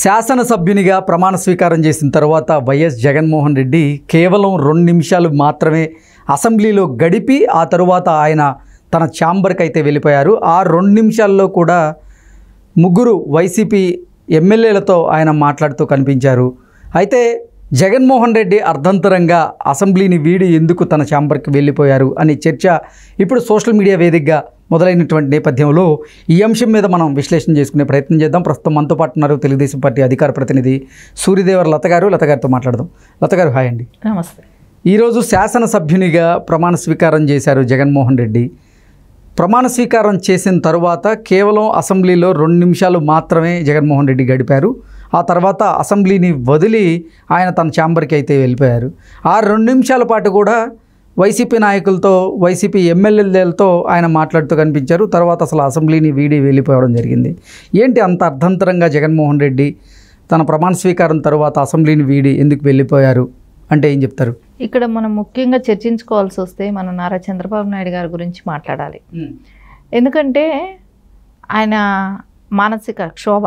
శాసనసభ్యునిగా ప్రమాణ స్వీకారం చేసిన తర్వాత వైఎస్ జగన్మోహన్ రెడ్డి కేవలం 2 నిమిషాలు మాత్రమే అసెంబ్లీలో గడిపి ఆ తరువాత ఆయన తన ఛాంబర్కి అయితే వెళ్ళిపోయారు. ఆ 2 నిమిషాల్లో కూడా ముగ్గురు వైసీపీ ఎమ్మెల్యేలతో ఆయన మాట్లాడుతూ కనిపించారు. అయితే జగన్మోహన్ రెడ్డి అర్ధంతరంగా అసెంబ్లీని వీడి ఎందుకు తన ఛాంబర్కి వెళ్ళిపోయారు అనే చర్చ ఇప్పుడు సోషల్ మీడియా వేదికగా మొదలైనటువంటి నేపథ్యంలో ఈ అంశం మీద మనం విశ్లేషణ చేసుకునే ప్రయత్నం చేద్దాం. ప్రస్తుతం మనతో పాటు ఉన్నారు తెలుగుదేశం పార్టీ అధికార ప్రతినిధి సూర్యదేవర లత గారు. లత గారితో మాట్లాడదాం. లత గారు, హాయ్ అండి. నమస్తే. ఈరోజు శాసనసభ్యునిగా ప్రమాణ స్వీకారం చేశారు జగన్మోహన్ రెడ్డి. ప్రమాణ స్వీకారం చేసిన తర్వాత కేవలం అసెంబ్లీలో 2 నిమిషాలు మాత్రమే జగన్మోహన్ రెడ్డి గడిపారు. ఆ తర్వాత అసెంబ్లీని వదిలి ఆయన తన ఛాంబర్కి అయితే వెళ్ళిపోయారు. ఆ 2 నిమిషాల పాటు కూడా వైసీపీ నాయకులతో, వైసీపీ ఎమ్మెల్యేలతో ఆయన మాట్లాడుతూ కనిపించారు. తర్వాత అసలు అసెంబ్లీని వీడి వెళ్ళిపోవడం జరిగింది. ఏంటి అంత అర్ధంతరంగా జగన్మోహన్ రెడ్డి తన ప్రమాణ స్వీకారం తర్వాత అసెంబ్లీని వీడి ఎందుకు వెళ్ళిపోయారు అంటే ఏం చెప్తారు? ఇక్కడ మనం ముఖ్యంగా చర్చించుకోవాల్సి వస్తే మనం నారా చంద్రబాబు నాయుడు గారి గురించి మాట్లాడాలి. ఎందుకంటే ఆయన మానసిక క్షోభ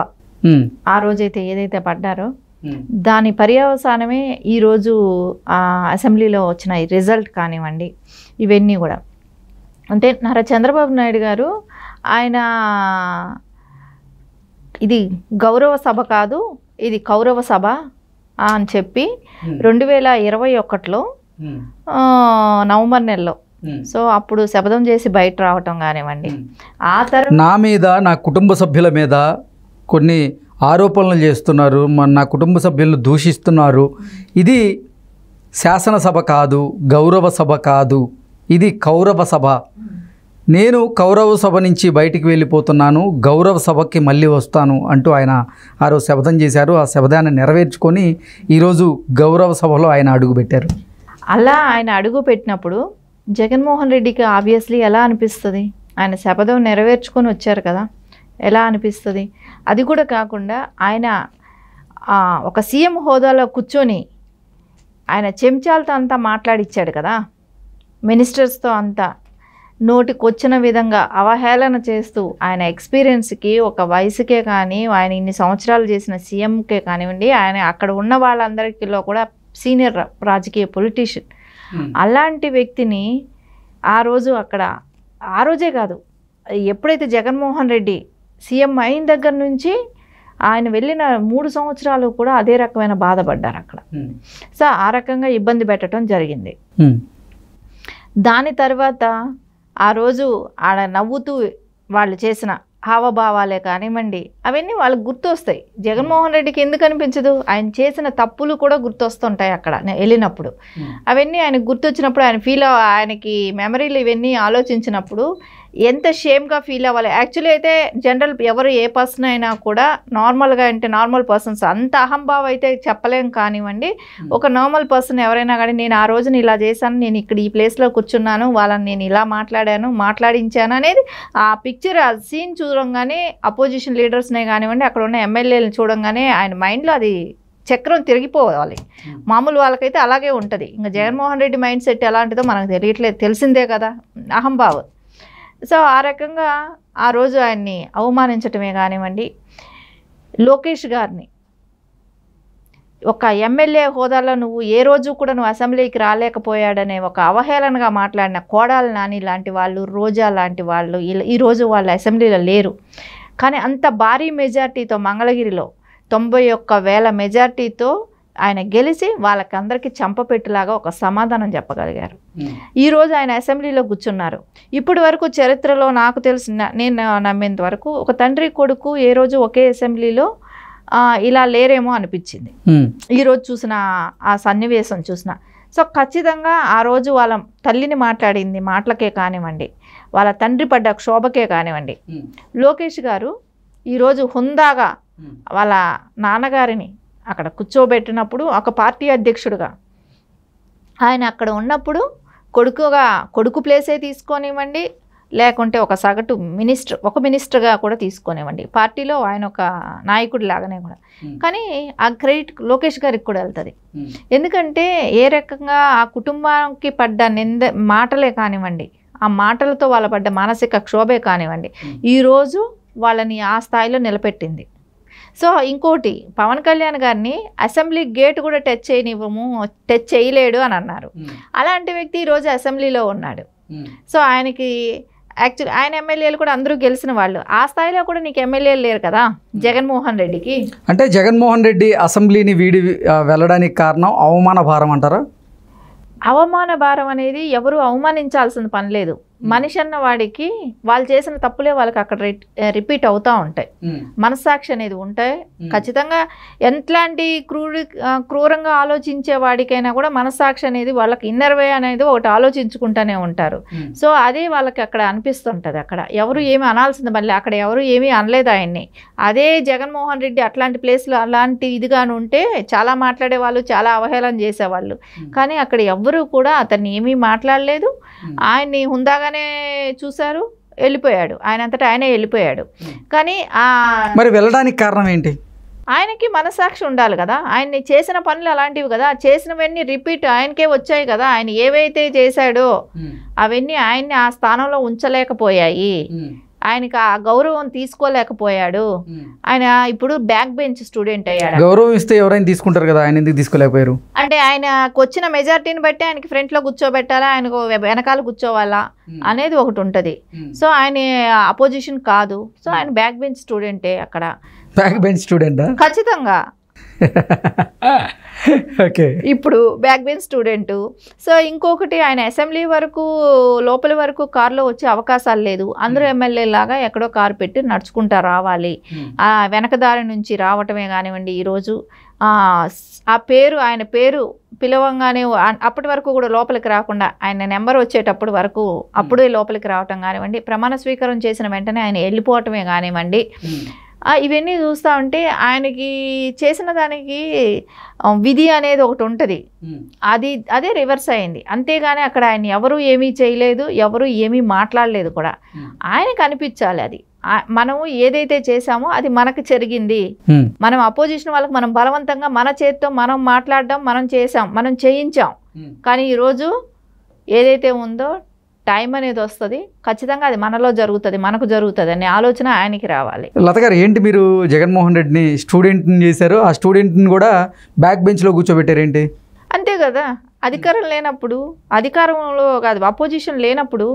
ఆ రోజైతే ఏదైతే పడ్డారో దాని పర్యవసానమే ఈరోజు అసెంబ్లీలో వచ్చిన ఈ రిజల్ట్ కానివ్వండి, ఇవన్నీ కూడా. అంటే నారా చంద్రబాబు నాయుడు గారు ఆయన ఇది గౌరవ సభ కాదు, ఇది కౌరవ సభ అని చెప్పి 2021లో నవంబర్ నెలలో సో అప్పుడు శపథం చేసి బయట రావటం కానివ్వండి, ఆ తర్వాత నా మీద, నా కుటుంబ సభ్యుల మీద కొన్ని ఆరోపణలు చేస్తున్నారు, నా కుటుంబ సభ్యులను దూషిస్తున్నారు, ఇది శాసనసభ కాదు, గౌరవ సభ కాదు, ఇది కౌరవ సభ, నేను కౌరవ సభ నుంచి బయటికి వెళ్ళిపోతున్నాను, గౌరవ సభకి మళ్ళీ వస్తాను అంటూ ఆయన ఆ రోజు శపథం చేశారు. ఆ శపథాన్ని నెరవేర్చుకొని ఈరోజు గౌరవ సభలో ఆయన అడుగుపెట్టారు. అలా ఆయన అడుగు పెట్టినప్పుడు జగన్మోహన్ రెడ్డికి ఆబ్వియస్లీ ఎలా అనిపిస్తుంది? ఆయన శపథం నెరవేర్చుకొని వచ్చారు కదా, ఎలా అనిపిస్తుంది? అది కూడా కాకుండా ఆయన ఒక సీఎం హోదాలో కూర్చొని ఆయన చెంచాలతో అంతా మాట్లాడిచ్చాడు కదా, మినిస్టర్స్తో అంతా నోటికి వచ్చిన విధంగా అవహేళన చేస్తూ ఆయన ఎక్స్పీరియన్స్కి, ఒక వయసుకే కానీ, ఆయన ఇన్ని సంవత్సరాలు చేసిన సీఎంకే కానివ్వండి, ఆయన అక్కడ ఉన్న వాళ్ళందరికీలో కూడా సీనియర్ రాజకీయ పొలిటీషియన్, అలాంటి వ్యక్తిని ఆ రోజు అక్కడ, ఆ రోజే కాదు, ఎప్పుడైతే జగన్మోహన్ రెడ్డి సీఎం అయిన దగ్గర నుంచి ఆయన వెళ్ళిన 3 సంవత్సరాలు కూడా అదే రకమైన బాధపడ్డారు అక్కడ. సో ఆ రకంగా ఇబ్బంది పెట్టడం జరిగింది. దాని తర్వాత ఆ రోజు ఆడ నవ్వుతూ వాళ్ళు చేసిన హావభావాలే కానివ్వండి, అవన్నీ వాళ్ళకి గుర్తొస్తాయి. జగన్మోహన్ రెడ్డికి ఎందుకు అనిపించదు? ఆయన చేసిన తప్పులు కూడా గుర్తొస్తుంటాయి అక్కడ వెళ్ళినప్పుడు. అవన్నీ ఆయనకు గుర్తొచ్చినప్పుడు ఆయన ఆయనకి మెమరీలు ఇవన్నీ ఆలోచించినప్పుడు ఎంత షేమ్గా ఫీల్ అవ్వాలి. యాక్చువల్లీ అయితే జనరల్ ఎవరు ఏ పర్సన్ అయినా కూడా నార్మల్గా, అంటే నార్మల్ పర్సన్స్ అంత అహంభావం అయితే చెప్పలేం కానివ్వండి, ఒక నార్మల్ పర్సన్ ఎవరైనా కానీ నేను ఆ రోజున ఇలా చేశాను, నేను ఇక్కడ ఈ ప్లేస్లో కూర్చున్నాను, వాళ్ళని నేను ఇలా మాట్లాడించాను అనేది ఆ పిక్చర్, ఆ సీన్ చూడంగానే అపోజిషన్ లీడర్స్నే కానివ్వండి, అక్కడ ఉన్న ఎమ్మెల్యేలను చూడంగానే ఆయన మైండ్లో అది చక్రం తిరిగిపోవాలి. మామూలు వాళ్ళకైతే అలాగే ఉంటుంది. ఇంకా జగన్మోహన్ రెడ్డి మైండ్ సెట్ ఎలాంటిదో మనకు తెలియట్లేదు, తెలిసిందే కదా, అహంభావం. సో ఆ రకంగా ఆ రోజు ఆయన్ని అవమానించటమే కానివ్వండి, లోకేష్ గారిని ఒక ఎమ్మెల్యే హోదాలో నువ్వు ఏ రోజు కూడా నువ్వు అసెంబ్లీకి రాలేకపోయాడనే ఒక అవహేళనగా మాట్లాడిన కోడాల నాని లాంటి వాళ్ళు, రోజా లాంటి వాళ్ళు ఈరోజు వాళ్ళు అసెంబ్లీలో లేరు. కానీ అంత భారీ మెజార్టీతో మంగళగిరిలో 91,000 మెజార్టీతో ఆయన గెలిచి వాళ్ళకందరికీ చంపపెట్టులాగా ఒక సమాధానం చెప్పగలిగారు. ఈరోజు ఆయన అసెంబ్లీలో కూర్చున్నారు. ఇప్పటి వరకు చరిత్రలో నాకు తెలిసిన, నేను నమ్మేంత వరకు ఒక తండ్రి కొడుకు ఏ రోజు ఒకే అసెంబ్లీలో ఇలా లేరేమో అనిపించింది ఈరోజు చూసిన ఆ సన్నివేశం చూసిన. సో ఖచ్చితంగా ఆ రోజు వాళ్ళ తల్లిని మాట్లాడింది మాటలకే కానివ్వండి, వాళ్ళ తండ్రి పడ్డ క్షోభకే కానివ్వండి, లోకేష్ గారు ఈరోజు హుందాగా వాళ్ళ నాన్నగారిని అక్కడ కూర్చోబెట్టినప్పుడు ఒక పార్టీ అధ్యక్షుడుగా ఆయన అక్కడ ఉన్నప్పుడు కొడుకు ప్లేసే తీసుకోనివ్వండి, లేకుంటే ఒక సగటు మినిస్టర్గా కూడా తీసుకోనివ్వండి, పార్టీలో ఆయన ఒక నాయకుడి లాగానే కూడా. కానీ ఆ క్రెడిట్ లోకేష్ గారికి కూడా వెళ్తుంది. ఎందుకంటే ఏ రకంగా ఆ కుటుంబానికి పడ్డ మాటలే కానివ్వండి, ఆ మాటలతో వాళ్ళ పడ్డ మానసిక క్షోభే కానివ్వండి, ఈరోజు వాళ్ళని ఆ స్థాయిలో నిలబెట్టింది. సో ఇంకోటి పవన్ కళ్యాణ్ గారిని అసెంబ్లీ గేట్ కూడా టచ్ చేయలేడు అని అన్నారు. అలాంటి వ్యక్తి ఈరోజు అసెంబ్లీలో ఉన్నాడు. సో ఆయనకి యాక్చువల్లీ ఆయన ఎమ్మెల్యేలు కూడా అందరూ గెలిచిన వాళ్ళు. ఆ స్థాయిలో కూడా నీకు ఎమ్మెల్యేలు లేరు కదా జగన్మోహన్ రెడ్డికి. అంటే జగన్మోహన్ రెడ్డి అసెంబ్లీని వీడి వెళ్ళడానికి కారణం అవమాన భారం అంటారా? అవమాన భారం అనేది ఎవరు అవమానించాల్సిన పని లేదు. మనిషి అన్న వాడికి వాళ్ళు చేసిన తప్పులే వాళ్ళకి అక్కడ రిపీట్ అవుతూ ఉంటాయి. మనస్సాక్షి అనేది ఉంటాయి ఖచ్చితంగా. ఎట్లాంటి క్రూరంగా ఆలోచించే వాడికైనా కూడా మనస్సాక్షి అనేది వాళ్ళకి ఇన్నర్ వే అనేది ఒకటి ఆలోచించుకుంటూనే ఉంటారు. సో అదే వాళ్ళకి అక్కడ అనిపిస్తుంటుంది. అక్కడ ఎవరు ఏమి అనాల్సింది, మళ్ళీ అక్కడ ఎవరు ఏమీ అనలేదు ఆయన్ని. అదే జగన్మోహన్ రెడ్డి అట్లాంటి ప్లేస్లో అలాంటి ఇదిగాను ఉంటే చాలా మాట్లాడేవాళ్ళు, చాలా అవహేళన చేసేవాళ్ళు. కానీ అక్కడ ఎవ్వరూ కూడా అతన్ని ఏమీ మాట్లాడలేదు. ఆయన్ని హుందాగానే చూశారు, వెళ్ళిపోయాడు. ఆయన అంతటా ఆయనే వెళ్ళిపోయాడు. కానీ మరి వెళ్ళడానికి కారణం ఏంటి? ఆయనకి మనసాక్షి ఉండాలి కదా. ఆయన్ని చేసిన పనులు అలాంటివి కదా, చేసినవన్నీ రిపీట్ ఆయనకే వచ్చాయి కదా. ఆయన ఏవైతే చేశాడో అవన్నీ ఆయన్ని ఆ స్థానంలో ఉంచలేకపోయాయి. ఆయనకి ఆ గౌరవం తీసుకోలేకపోయాడు. ఆయన ఇప్పుడు బ్యాక్ బెంచ్ స్టూడెంట్ అయ్యాడు. గౌరవం ఇస్తే ఎవరైనా తీసుకుంటారు కదా, ఆయన ఎందుకు తీసుకోలేకపోయారు? అంటే ఆయనకు వచ్చిన మెజారిటీని బట్టి ఆయనకి ఫ్రంట్ లో కూర్చోబెట్టాలా, ఆయనకు వెనకాల కూర్చోవాలా అనేది ఒకటి ఉంటది. సో ఆయన అపోజిషన్ కాదు. సో ఆయన బ్యాక్ బెంచ్ స్టూడెంటే. అక్కడ బ్యాక్ బెంచ్ స్టూడెంట్ ఖచ్చితంగా ఇప్పుడు బ్యాక్ బెంచ్ స్టూడెంట్. సో ఇంకొకటి ఆయన అసెంబ్లీ వరకు లోపలి వరకు కారులో వచ్చే అవకాశాలు లేదు. అందరూ ఎమ్మెల్యే లాగా ఎక్కడో కారు పెట్టి నడుచుకుంటా రావాలి. ఆ వెనకదారి నుంచి రావటమే కానివ్వండి. ఈరోజు ఆ పేరు, ఆయన పేరు పిలవంగానే అప్పటి వరకు కూడా లోపలికి రాకుండా ఆయన నెంబర్ వచ్చేటప్పుడు వరకు అప్పుడే లోపలికి రావటం కానివ్వండి, ప్రమాణ స్వీకారం చేసిన వెంటనే ఆయన వెళ్ళిపోవటమే కానివ్వండి, ఇవన్నీ చూస్తూ ఉంటే ఆయనకి చేసిన దానికి విధి అనేది ఒకటి ఉంటుంది. అదే రివర్స్ అయింది. అంతేగాని అక్కడ ఆయన ఎవరు ఏమీ చేయలేదు, ఎవరు ఏమీ మాట్లాడలేదు కూడా. ఆయనకు అనిపించాలి అది మనము ఏదైతే చేసామో అది మనకు జరిగింది. మనం అపోజిషన్ వాళ్ళకి మనం బలవంతంగా మన చేతితో మనం మాట్లాడడం, మనం చేసాం, మనం చేయించాం. కానీ ఈరోజు ఏదైతే ఉందో టైం అనేది వస్తుంది, ఖచ్చితంగా అది మనలో జరుగుతుంది, మనకు జరుగుతుంది అనే ఆలోచన ఆయనకి రావాలి. లత గారు, ఏంటి మీరు జగన్మోహన్ రెడ్డిని స్టూడెంట్ని చేశారు, ఆ స్టూడెంట్ని కూడా బ్యాక్ బెంచ్లో కూర్చోబెట్టారు ఏంటి? అంతే కదా, అధికారం లేనప్పుడు, అధికారంలో కాదు అపోజిషన్ లేనప్పుడు.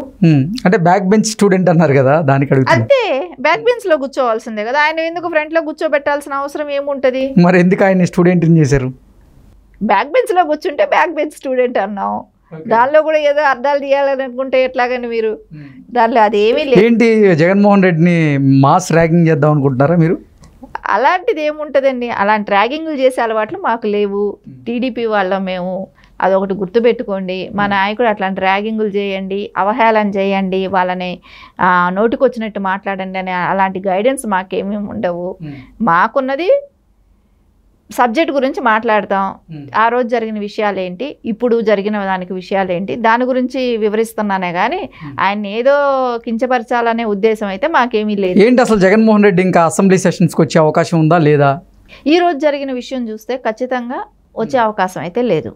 అంటే బ్యాక్ బెంచ్ స్టూడెంట్ అన్నారు కదా, దానికి అడుగుతున్నా. అంతే, బ్యాక్ బెంచ్ లో కూర్చోవాల్సిందే కదా. ఆయన ఎందుకు ఫ్రంట్ లో కూర్చోబెట్టాల్సిన అవసరం ఏముంటది? మరి ఎందుకు ఆయన స్టూడెంట్ని చేశారు? బ్యాక్ బెంచ్ లో కూర్చుంటే బ్యాక్ బెంచ్ స్టూడెంట్ అన్నాం. దానిలో కూడా ఏదో అర్థాలు తీయాలని అనుకుంటే ఎట్లాగని మీరు దానిలో అదేమీ లేదు. ఏంటి జగన్మోహన్ రెడ్డిని మాస్ ర్యాగింగ్ చేద్దాం అనుకుంటున్నారా మీరు? అలాంటిది ఏముంటుందండి, అలాంటి ర్యాగింగ్లు చేసే అలవాట్లు మాకు లేవు. టీడీపీ వాళ్ళం మేము, అదొకటి గుర్తుపెట్టుకోండి. మా నాయకుడు అట్లాంటి ర్యాగింగులు చేయండి, అవహేళన చేయండి, వాళ్ళని నోటికొచ్చినట్టు మాట్లాడండి అనే అలాంటి గైడెన్స్ మాకేమీ ఉండవు. మాకున్నది సబ్జెక్ట్ గురించి మాట్లాడతాం. ఆ రోజు జరిగిన విషయాలు ఏంటి, ఇప్పుడు జరిగిన దానికి విషయాలు ఏంటి, దాని గురించి వివరిస్తున్నానే కానీ ఆయన ఏదో కించపరచాలనే ఉద్దేశం అయితే మాకేమీ లేదు. ఏంటి అసలు జగన్మోహన్ రెడ్డి ఇంకా అసెంబ్లీ సెషన్స్కి వచ్చే అవకాశం ఉందా లేదా? ఈ రోజు జరిగిన విషయం చూస్తే ఖచ్చితంగా వచ్చే అవకాశం అయితే లేదు.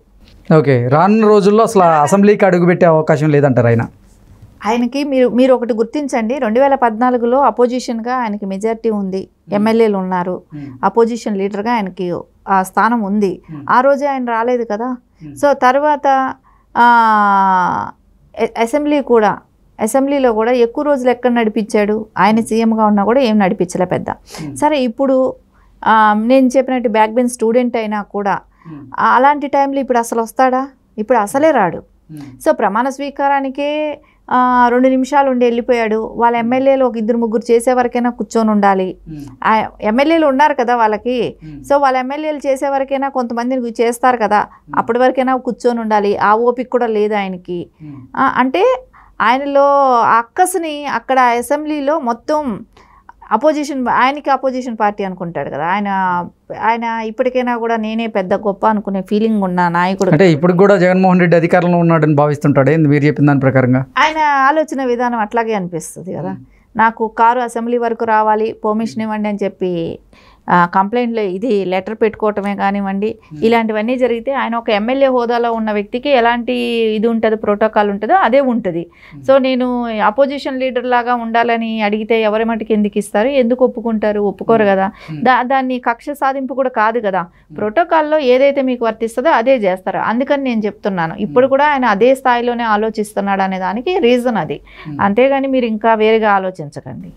ఓకే, రానున్న రోజుల్లో అసలు అసెంబ్లీకి అడుగుపెట్టే అవకాశం లేదంటారు ఆయన? ఆయనకి మీరు ఒకటి గుర్తించండి, 2014లో అపోజిషన్గా ఆయనకి మెజారిటీ ఉంది, ఎమ్మెల్యేలు ఉన్నారు, అపోజిషన్ లీడర్గా ఆయనకి ఆ స్థానం ఉంది. ఆ రోజే ఆయన రాలేదు కదా. సో తర్వాత అసెంబ్లీలో కూడా ఎక్కువ రోజులు ఎక్కడ నడిపించాడు? ఆయన సీఎంగా ఉన్నా కూడా ఏం నడిపించలే పెద్ద. సరే, ఇప్పుడు నేను చెప్పినట్టు బ్యాక్ బెంచ్ స్టూడెంట్ అయినా కూడా అలాంటి టైంలో ఇప్పుడు అసలు వస్తాడా? ఇప్పుడు అసలే రాడు. సో ప్రమాణ స్వీకారానికే 2 నిమిషాలు ఉండి వెళ్ళిపోయాడు. వాళ్ళ ఎమ్మెల్యేలు ఒక 2-3 చేసే వరకైనా కూర్చొని ఉండాలి. ఎమ్మెల్యేలు ఉన్నారు కదా వాళ్ళకి. సో వాళ్ళ ఎమ్మెల్యేలు చేసే వరకైనా కొంతమందిని చేస్తారు కదా, అప్పటి వరకైనా కూర్చొని ఉండాలి. ఆ ఓపిక కూడా లేదు ఆయనకి. అంటే ఆయనలో అక్కసుని అక్కడ అసెంబ్లీలో మొత్తం ఆయనకి అపోజిషన్ పార్టీ అనుకుంటాడు కదా. ఆయన ఇప్పటికైనా కూడా నేనే పెద్ద గొప్ప అనుకునే ఫీలింగ్ ఉన్న నాయకుడు. అంటే ఇప్పుడు కూడా జగన్మోహన్ రెడ్డి అధికారంలో ఉన్నాడని భావిస్తుంటాడే మీరు చెప్పిన దాని ప్రకారంగా? ఆయన ఆలోచన విధానం అట్లాగే అనిపిస్తుంది కదా. నాకు కారు అసెంబ్లీ వరకు రావాలి, పర్మిషన్ ఇవ్వండి అని చెప్పి కంప్లైంట్లో ఇది లెటర్ పెట్టుకోవటమే కానివ్వండి, ఇలాంటివన్నీ జరిగితే ఆయన ఒక ఎమ్మెల్యే హోదాలో ఉన్న వ్యక్తికి ఎలాంటి ఇది ఉంటుంది, ప్రోటోకాల్ ఉంటుందో అదే ఉంటుంది. సో నేను అపోజిషన్ లీడర్ లాగా ఉండాలని అడిగితే ఎవరి మటుకు ఎందుకు ఇస్తారు, ఎందుకు ఒప్పుకుంటారు, ఒప్పుకోరు కదా. దాన్ని కక్ష సాధింపు కూడా కాదు కదా. ప్రోటోకాల్లో ఏదైతే మీకు వర్తిస్తుందో అదే చేస్తారు. అందుకని నేను చెప్తున్నాను, ఇప్పుడు కూడా ఆయన అదే స్థాయిలోనే ఆలోచిస్తున్నాడు అనే దానికి రీజన్ అది. అంతేగాని మీరు ఇంకా వేరేగా ఆలోచించకండి.